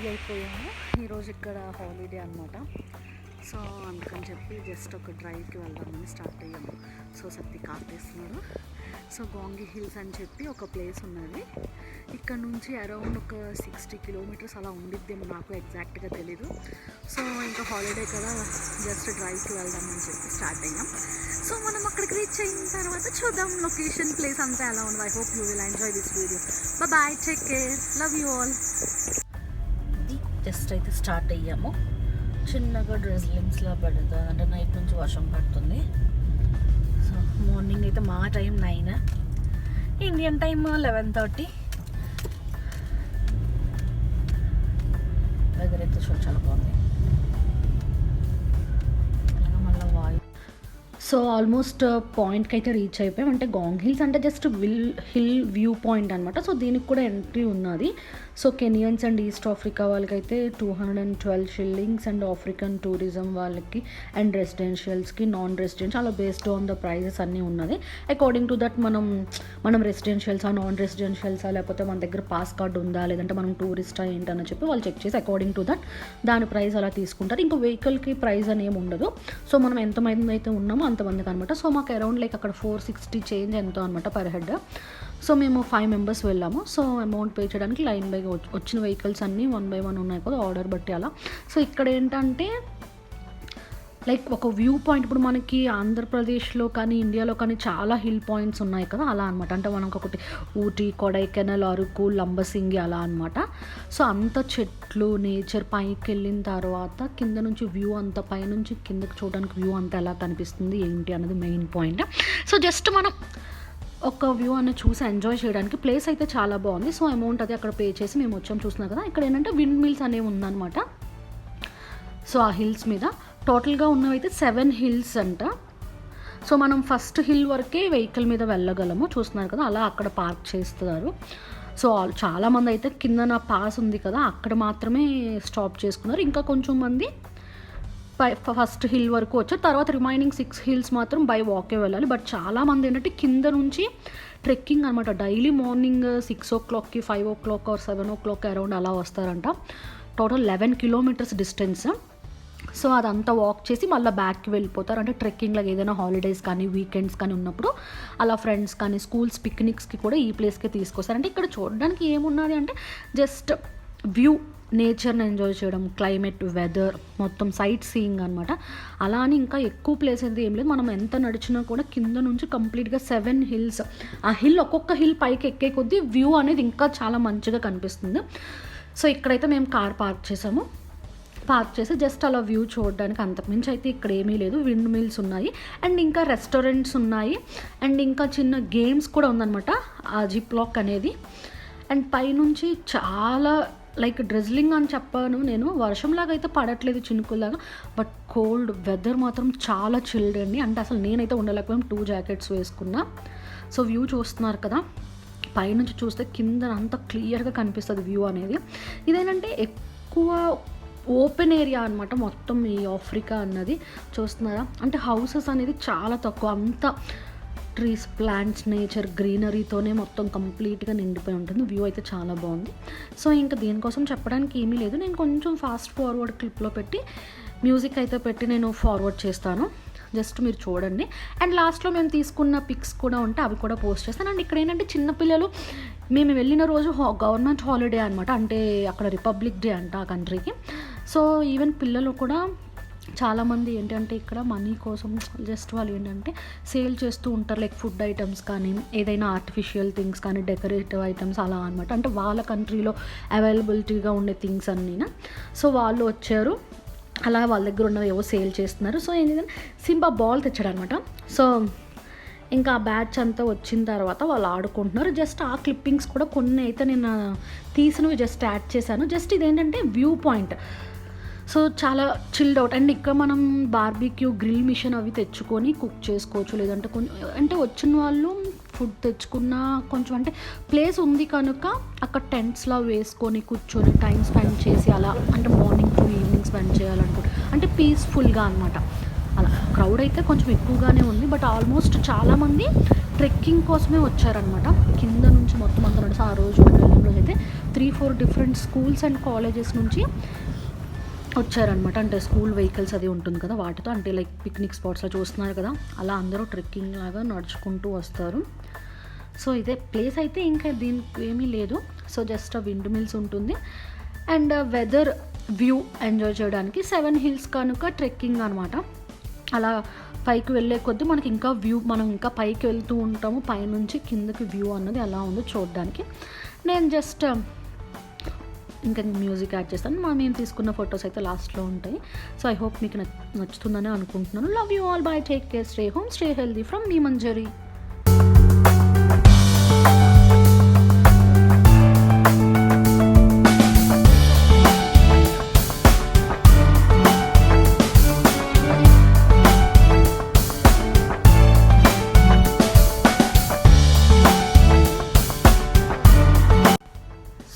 Ready అయిపోయాము. ఈరోజు ఇక్కడ హాలిడే అనమాట. సో అందుకని చెప్పి జస్ట్ ఒక డ్రైవ్కి వెళ్దామని స్టార్ట్ అయ్యాము. సో సత్తి కాటేస్తున్నాడు. సో గోంగి హిల్స్ అని చెప్పి ఒక ప్లేస్ ఉన్నది. ఇక్కడ నుంచి అరౌండ్ ఒక 60 కిలోమీటర్స్ అలా ఉండిద్దేమో, నాకు ఎగ్జాక్ట్గా తెలీదు. సో ఇంకా హాలిడే కదా, జస్ట్ డ్రైవ్కి వెళ్దామని చెప్పి స్టార్ట్ అయ్యాం. సో మనం అక్కడికి రీచ్ అయిన తర్వాత చూద్దాం లొకేషన్, ప్లేస్ అంతా ఎలా ఉంది. I hope you will enjoy this video. Bye, take care, love you all. Just అయితే స్టార్ట్ అయ్యాము. చిన్నగా డ్రెస్లింగ్స్లా పడుతుంది, అంటే నైట్ నుంచి వర్షం పడుతుంది. సో మార్నింగ్ అయితే మా టైం 9, ఇండియన్ టైం 11:30. వెదర్ అయితే చాలా బాగుంది. మళ్ళీ వాయు. సో ఆల్మోస్ట్ పాయింట్కి అయితే రీచ్ అయిపోయాం. అంటే గోంగ్ హిల్స్ అంటే జస్ట్ హిల్ వ్యూ పాయింట్ అనమాట. సో దీనికి కూడా ఎంట్రీ ఉన్నది. సో కెనియన్స్ అండ్ ఈస్ట్ ఆఫ్రికా వాళ్ళకైతే 212 షిల్లింగ్స్, అండ్ ఆఫ్రికన్ టూరిజం వాళ్ళకి అండ్ రెసిడెన్షియల్స్కి, నాన్ రెసిడెన్షియల్, అలా బేస్డ్ ఆన్ ద ప్రైజెస్ అన్నీ ఉన్నది. అకార్డింగ్ టు దట్ మనం రెసిడెన్షియల్సా, నాన్ రెసిడెన్షియల్సా, లేకపోతే మన దగ్గర పాస్ కార్డు ఉందా, లేదంటే మనం టూరిస్టా ఏంటని చెప్పి వాళ్ళు చెక్ చేసి అకార్డింగ్ టు దట్ దాని ప్రైస్ అలా తీసుకుంటారు. ఇంకా వెహికల్కి ప్రైస్ అని ఏమి ఉండదు. సో మనం ఎంతమంది అయితే ఉన్నామో అంతమందికి అనమాట. సో మాకు అరౌండ్ లైక్ అక్కడ 460 చేంజ్ ఎంతో అనమాట పర్ హెడ్. సో మేము 5 మెంబర్స్ వెళ్ళాము. సో అమౌంట్ పే చేయడానికి లైన్ బై వచ్చిన వెహికల్స్ అన్నీ 1 by 1 ఉన్నాయి కదా, ఆర్డర్ బట్టి అలా. సో ఇక్కడ ఏంటంటే లైక్ ఒక వ్యూ పాయింట్, ఇప్పుడు మనకి ఆంధ్రప్రదేశ్లో కానీ ఇండియాలో కానీ చాలా హిల్ పాయింట్స్ ఉన్నాయి కదా, అలా అనమాట. అంటే మనకు ఒకటి ఊటీ, కొడైకెనాల్, అరకు, లంబసింగి అలా అనమాట. సో అంత చెట్లు, నేచర్, పైకి వెళ్ళిన తర్వాత కింద నుంచి వ్యూ అంతా, పైనుంచి కిందకి చూడడానికి వ్యూ అంతా ఎలా కనిపిస్తుంది ఏంటి అన్నది మెయిన్ పాయింట్. సో జస్ట్ మనం ఒక వ్యూ అనేది చూసి ఎంజాయ్ చేయడానికి ప్లేస్ అయితే చాలా బాగుంది. సో అమౌంట్ అది అక్కడ పే చేసి మేము వచ్చాము. చూస్తున్నాం కదా, ఇక్కడ ఏంటంటే విండ్ మిల్స్ అనేవి ఉందన్నమాట. సో ఆ హిల్స్ మీద టోటల్గా ఉన్నవైతే 7 హిల్స్ అంట. సో మనం ఫస్ట్ హిల్ వరకే వెహికల్ మీద వెళ్ళగలము. చూస్తున్నారు కదా, అలా అక్కడ పార్క్ చేస్తున్నారు. సో చాలామంది అయితే కింద నా పాస్ ఉంది కదా, అక్కడ మాత్రమే స్టాప్ చేసుకున్నారు. ఇంకా కొంచెం మంది ఫస్ట్ హిల్ వరకు వచ్చారు. తర్వాత రిమైనింగ్ 6 హిల్స్ మాత్రం బై వాకే వెళ్ళాలి. బట్ చాలామంది ఏంటంటే కింద నుంచి ట్రెక్కింగ్ అనమాట. డైలీ మార్నింగ్ 6 o'clockకి, 5 o'clock ఆర్ 7 o'clock అరౌండ్ అలా వస్తారంట. Total 11 kilometres distance. సో అదంతా వాక్ చేసి మళ్ళీ బ్యాక్కి వెళ్ళిపోతారు. అంటే ట్రెక్కింగ్లో ఏదైనా హాలిడేస్ కానీ, వీకెండ్స్ కానీ ఉన్నప్పుడు అలా ఫ్రెండ్స్ కానీ, స్కూల్స్ పిక్నిక్స్కి కూడా ఈ ప్లేస్కి తీసుకొస్తారు. అంటే ఇక్కడ చూడడానికి ఏమున్నది అంటే జస్ట్ వ్యూ, నేచర్ని ఎంజాయ్ చేయడం, క్లైమేట్, వెదర్, మొత్తం సైట్ సీయింగ్ అనమాట. అలా అని ఇంకా ఎక్కువ ప్లేస్ అయితే ఏం లేదు. మనం ఎంత నడిచినా కూడా కింద నుంచి కంప్లీట్గా 7 హిల్స్. ఆ హిల్ ఒక్కొక్క హిల్ పైకి ఎక్కే కొద్దీ వ్యూ అనేది ఇంకా చాలా మంచిగా కనిపిస్తుంది. సో ఇక్కడైతే మేము కార్ పార్క్ చేసి జస్ట్ అలా వ్యూ చూడడానికి, అంతకుమించి అయితే ఇక్కడ ఏమీ లేదు. విండ్ మిల్స్ ఉన్నాయి, అండ్ ఇంకా రెస్టారెంట్స్ ఉన్నాయి, అండ్ ఇంకా చిన్న గేమ్స్ కూడా ఉందన్నమాట, ఆ జిప్ లాక్ అనేది. అండ్ పైనుంచి చాలా లైక్ డ్రెస్లింగ్ అని చెప్పాను నేను, వర్షంలాగా అయితే పడట్లేదు, చినుకులాగా, బట్ కోల్డ్ వెదర్ మాత్రం చాలా చిల్డ్ అండి. అంటే అసలు నేనైతే ఉండలేకపోయాను, 2 జాకెట్స్ వేసుకున్నా. సో వ్యూ చూస్తున్నారు కదా, పైనుంచి చూస్తే కింద అంత క్లియర్గా కనిపిస్తుంది వ్యూ అనేది. ఇదేంటంటే ఎక్కువ ఓపెన్ ఏరియా అనమాట మొత్తం ఈ ఆఫ్రికా అన్నది. చూస్తున్నారా, అంటే హౌసెస్ అనేది చాలా తక్కువ, అంత ట్రీస్, ప్లాంట్స్, నేచర్, గ్రీనరీతోనే మొత్తం కంప్లీట్గా నిండిపోయి ఉంటుంది. వ్యూ అయితే చాలా బాగుంది. సో ఇంకా దీనికోసం చెప్పడానికి ఏమీ లేదు. నేను కొంచెం ఫాస్ట్ ఫార్వర్డ్ క్లిప్లో పెట్టి మ్యూజిక్ అయితే పెట్టి నేను ఫార్వర్డ్ చేస్తాను, జస్ట్ మీరు చూడండి. అండ్ లాస్ట్లో మేము తీసుకున్న పిక్స్ కూడా ఉంటే అవి కూడా పోస్ట్ చేస్తాను. అండ్ ఇక్కడ ఏంటంటే చిన్నపిల్లలు, మేము వెళ్ళిన రోజు గవర్నమెంట్ హాలిడే అనమాట, అంటే అక్కడ రిపబ్లిక్ డే అంట ఆ కంట్రీకి. సో ఈవెన్ పిల్లలు కూడా చాలామంది ఏంటంటే ఇక్కడ మనీ కోసం జస్ట్ వాళ్ళు ఏంటంటే సేల్ చేస్తూ ఉంటారు, లైక్ ఫుడ్ ఐటమ్స్ కానీ, ఏదైనా ఆర్టిఫిషియల్ థింగ్స్ కానీ, డెకరేటివ్ ఐటమ్స్ అలా అనమాట. అంటే వాళ్ళ కంట్రీలో అవైలబిలిటీగా ఉండే థింగ్స్ అన్నీ. సో వాళ్ళు వచ్చారు, అలా వాళ్ళ దగ్గర ఉన్నవి ఏవో సేల్ చేస్తున్నారు. సో ఏంటంటే సింబా బాల్ తెచ్చాడు అనమాట. సో ఇంకా ఆ బ్యాచ్ అంతా వచ్చిన తర్వాత వాళ్ళు ఆడుకుంటున్నారు. జస్ట్ ఆ క్లిప్పింగ్స్ కూడా కొన్ని అయితే నేను తీసినవి జస్ట్ యాడ్ చేశాను. జస్ట్ ఇదేంటంటే వ్యూ పాయింట్. సో చాలా చిల్డ్ అవుట్. అండ్ ఇక్కడ మనం బార్బిక్యూ, గ్రిల్ మిషన్ అవి తెచ్చుకొని కుక్ చేసుకోవచ్చు. లేదంటే కొంచెం అంటే వచ్చిన వాళ్ళు ఫుడ్ తెచ్చుకున్న కొంచెం అంటే ప్లేస్ ఉంది కనుక అక్కడ టెంట్స్లా వేసుకొని కూర్చొని టైం స్పెండ్ చేసి అలా, అంటే మార్నింగ్ టు ఈవినింగ్ స్పెండ్ చేయాలనుకుంటే అంటే పీస్ఫుల్గా అనమాట. అలా క్రౌడ్ అయితే కొంచెం ఎక్కువగానే ఉంది, బట్ ఆల్మోస్ట్ చాలామంది ట్రెక్కింగ్ కోసమే వచ్చారనమాట. కింద నుంచి మొత్తం అంతా నడిచి ఆ రోజు వెళ్ళిన రోజు అయితే 3-4 డిఫరెంట్ స్కూల్స్ అండ్ కాలేజెస్ నుంచి వచ్చారనమాట. అంటే స్కూల్ వెహికల్స్ అది ఉంటుంది కదా వాటితో, అంటే లైక్ పిక్నిక్ స్పాట్స్లో చూస్తున్నారు కదా, అలా అందరూ ట్రెక్కింగ్ లాగా నడుచుకుంటూ వస్తారు. సో ఇదే ప్లేస్ అయితే ఇంకా దీనికి ఏమీ లేదు. సో జస్ట్ విండ్ మిల్స్ ఉంటుంది అండ్ వెదర్ వ్యూ ఎంజాయ్ చేయడానికి 7 హిల్స్ కనుక ట్రెక్కింగ్ అనమాట. అలా పైకి వెళ్ళే కొద్దీ మనకి ఇంకా వ్యూ, మనం ఇంకా పైకి వెళ్తూ ఉంటాము, పైనుంచి కిందకి వ్యూ అన్నది ఎలా ఉందో చూడడానికి. నేను జస్ట్ ఇంకా మ్యూజిక్ యాడ్ చేస్తాను. మేము తీసుకున్న ఫొటోస్ అయితే లాస్ట్లో ఉంటాయి. సో ఐ హోప్ మీకు నచ్చుతుందని అనుకుంటున్నాను. Love you all, by, take care, stay home, stay healthy from మీ మంజరి.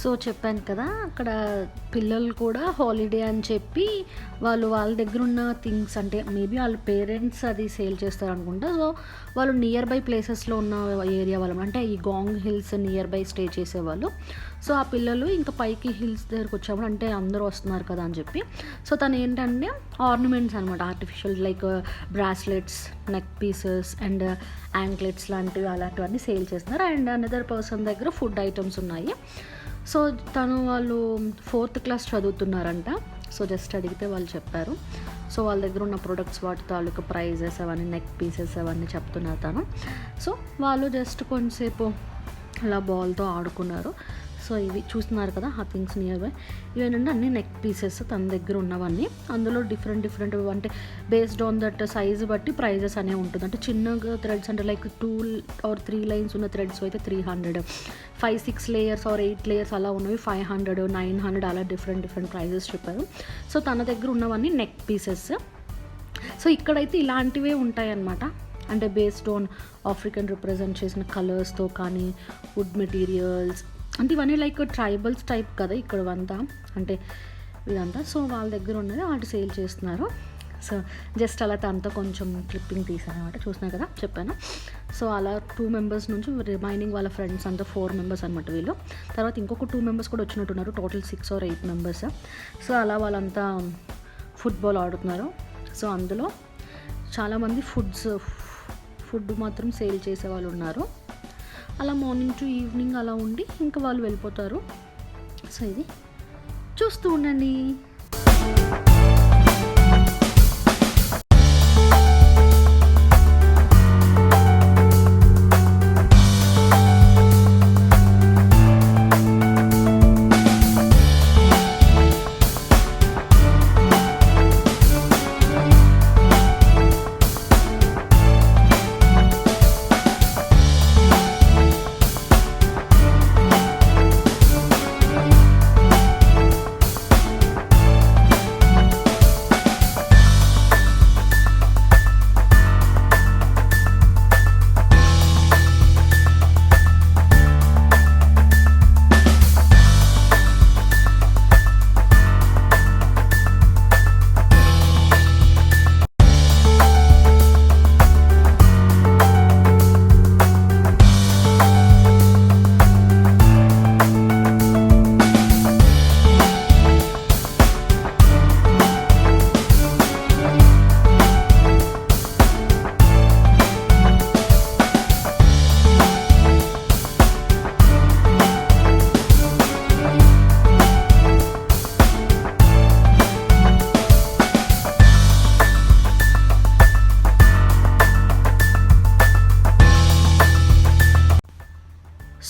సో చెప్పాను కదా, అక్కడ పిల్లలు కూడా హాలిడే అని చెప్పి వాళ్ళ దగ్గర ఉన్న థింగ్స్, అంటే మేబీ వాళ్ళ పేరెంట్స్ అది సేల్ చేస్తారు అనుకుంటా. సో వాళ్ళు నియర్ బై ప్లేసెస్లో ఉన్న ఏరియా వాళ్ళు, అంటే ఈ gang hills nearby stay చేసేవాళ్ళు. సో ఆ పిల్లలు ఇంకా పైకి హిల్స్ దగ్గరకు వచ్చాము, అంటే అందరూ వస్తున్నారు కదా అని చెప్పి. సో తను ఏంటంటే ఆర్నమెంట్స్ అనమాట, artificial like bracelets, neck pieces and anklets లాంటివి అలాంటివన్నీ సేల్ చేస్తున్నారు. అండ్ అనదర్ పర్సన్ దగ్గర ఫుడ్ ఐటమ్స్ ఉన్నాయి. సో వాళ్ళు 4th క్లాస్ చదువుతున్నారంట. సో జస్ట్ అడిగితే వాళ్ళు చెప్పారు. సో వాళ్ళ దగ్గర ఉన్న ప్రొడక్ట్స్, వాటి తాలూకు ప్రైజెస్ అవన్నీ, నెక్ పీసెస్ అవన్నీ చెప్తున్నారు తను. సో వాళ్ళు జస్ట్ కొంచెంసేపు అలా బాల్తో ఆడుకున్నారు. సో ఇవి చూస్తున్నారు కదా ఆ థింగ్స్ నియర్ బై, ఇవేంటంటే అన్ని నెక్ పీసెస్ తన దగ్గర ఉన్నవన్నీ. అందులో డిఫరెంట్ అంటే బేస్డ్ ఆన్ దట్ సైజ్ బట్టి ప్రైజెస్ అనేవి ఉంటుంది. అంటే చిన్నగా థ్రెడ్స్ అంటే లైక్ 2 or 3 లైన్స్ ఉన్న థ్రెడ్స్ అయితే 300, 5-6 లేయర్స్ ఆర్ 8 లేయర్స్ అలా ఉన్నవి 500, 900 అలా డిఫరెంట్ ప్రైజెస్ చెప్పారు. సో తన దగ్గర ఉన్నవన్నీ నెక్ పీసెస్. సో ఇక్కడైతే ఇలాంటివే ఉంటాయన్నమాట. అంటే బేస్డ్ ఆన్ ఆఫ్రికన్ రిప్రజెంట్ చేసిన కలర్స్తో కానీ, వుడ్ మెటీరియల్స్, అంటే ఇవన్నీ లైక్ ట్రైబల్స్ టైప్ కదా ఇక్కడ అంతా, అంటే ఇదంతా. సో వాళ్ళ దగ్గర ఉన్నది వాటి సేల్ చేస్తున్నారు. సో జస్ట్ అలా తనతో కొంచెం క్లిప్పింగ్ తీసాను అనమాట. చూస్తున్నారు కదా చెప్పాను. సో అలా 2 మెంబర్స్ నుంచి రిమైనింగ్ వాళ్ళ ఫ్రెండ్స్ అంతా 4 మెంబర్స్ అనమాట వీళ్ళు. తర్వాత ఇంకొక 2 మెంబర్స్ కూడా వచ్చినట్టున్నారు, టోటల్ 6 or 8 మెంబర్స్. సో అలా వాళ్ళంతా ఫుట్బాల్ ఆడుతున్నారు. సో అందులో చాలామంది ఫుడ్ మాత్రం సేల్ చేసే వాళ్ళు ఉన్నారు. అలా మార్నింగ్ టు ఈవినింగ్ అలా ఉండి ఇంకా వాళ్ళు వెళ్ళిపోతారు. సో ఇది చూస్తూ ఉండండి.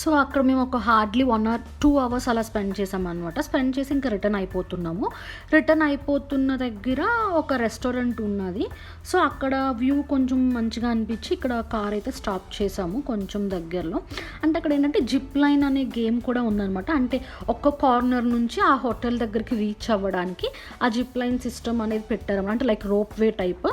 సో అక్కడ మేము ఒక హార్డ్లీ 1 or 2 hours అలా స్పెండ్ చేసామన్నమాట. స్పెండ్ చేసి ఇంకా రిటర్న్ అయిపోతున్నాము. రిటర్న్ అయిపోతున్న దగ్గర ఒక రెస్టారెంట్ ఉన్నది. సో అక్కడ వ్యూ కొంచెం మంచిగా అనిపించి ఇక్కడ కార్ అయితే స్టాప్ చేసాము కొంచెం దగ్గరలో. అంటే అక్కడ ఏంటంటే జిప్ లైన్ అనే గేమ్ కూడా ఉందన్నమాట. అంటే ఒక్క కార్నర్ నుంచి ఆ హోటల్ దగ్గరికి రీచ్ అవ్వడానికి ఆ జిప్ లైన్ సిస్టమ్ అనేది పెట్టారు, అంటే like rope way type.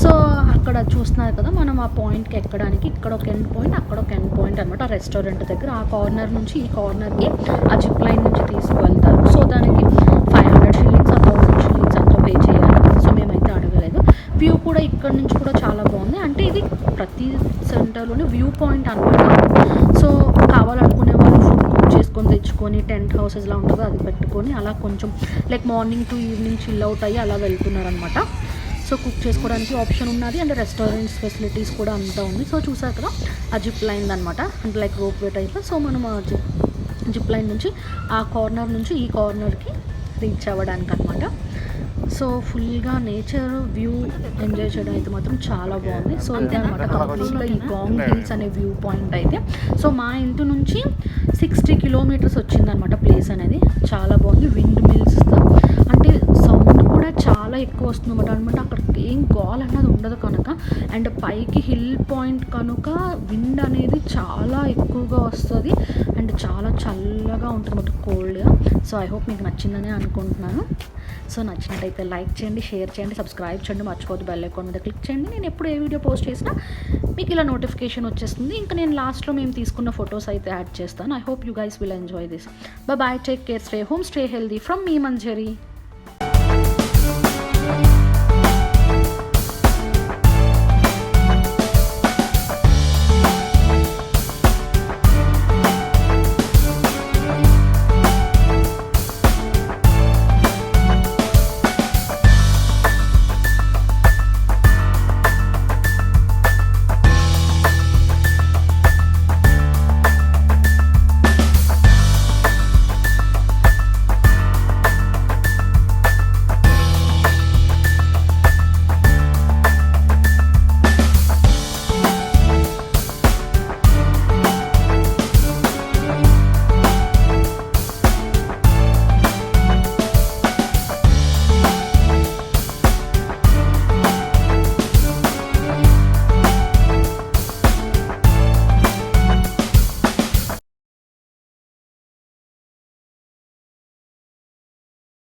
So అక్కడ చూస్తున్నారు కదా, మనం ఆ పాయింట్కి ఎక్కడానికి ఇక్కడ ఒక ఎండ్ పాయింట్, అక్కడ ఒక ఎండ్ పాయింట్ అనమాట. ఆ రెస్టారెంట్ దగ్గర ఆ కార్నర్ నుంచి ఈ కార్నర్కి ఆ జిప్ లైన్ నుంచి తీసుకువెళ్తారు. సో దానికి 500 shillings or 1000 shillings అంతా పే చేయాలి. సో మేమైతే అడగలేదు. వ్యూ కూడా ఇక్కడ నుంచి కూడా చాలా బాగుంది. అంటే ఇది ప్రతి సెంటర్లోనే వ్యూ పాయింట్ అనమాట. సో కావాలనుకునే వాళ్ళు ఫుడ్ కుక్ చేసుకొని తెచ్చుకో తీసుకొని టెంట్ హౌసెస్లా ఉంటుందో అది పెట్టుకొని అలా కొంచెం like morning to evening chill out అయ్యి అలా వెళ్తున్నారనమాట. సో కుక్ చేసుకోవడానికి ఆప్షన్ ఉన్నది అండ్ రెస్టారెంట్స్ ఫెసిలిటీస్ కూడా అంతా ఉంది. సో చూసారు కదా ఆ జిప్ లైన్ అనమాట, అంటే like rope way type. So మనం ఆ జిప్ లైన్ నుంచి ఆ కార్నర్ నుంచి ఈ కార్నర్కి రీచ్ అవ్వడానికి అనమాట. సో ఫుల్గా నేచర్ వ్యూ ఎంజాయ్ చేయడం అయితే మాత్రం చాలా బాగుంది. సో ఇదే అనమాట కంప్లీట్గా ఈ గాంగ్ హిల్స్ అనే వ్యూ పాయింట్ అయితే. సో మా ఇంటి నుంచి 60 కిలోమీటర్స్ వచ్చిందనమాట ప్లేస్ అనేది. చాలా బాగుంది. విండ్ మిల్స్ అంటే సౌండ్ కూడా చాలా ఎక్కువ వస్తుంది అనమాట. అక్కడ ఏం గాల్ అన్నది ఉండదు కనుక, అండ్ పైకి హిల్ పాయింట్ కనుక విండ్ అనేది చాలా ఎక్కువగా వస్తుంది అండ్ చాలా చల్లగా ఉంటుంది అన్నమాట, కోల్డ్గా. సో ఐ హోప్ మీకు నచ్చిందని అనుకుంటున్నాను. సో నచ్చినట్టయితే లైక్ చేయండి, షేర్ చేయండి, సబ్స్క్రైబ్ చేయండి, మర్చిపోద్దు బెల్ ఐకాన్ మీద క్లిక్ చేయండి. నేను ఎప్పుడు ఏ వీడియో పోస్ట్ చేసినా మీకు ఇలా నోటిఫికేషన్ వచ్చేస్తుంది. ఇంకా నేను లాస్ట్లో మేము తీసుకున్న ఫొటోస్ అయితే యాడ్ చేస్తాను. I hope you guys will enjoy this. Bye, take care, stay home, stay healthy from మీ మంజరి.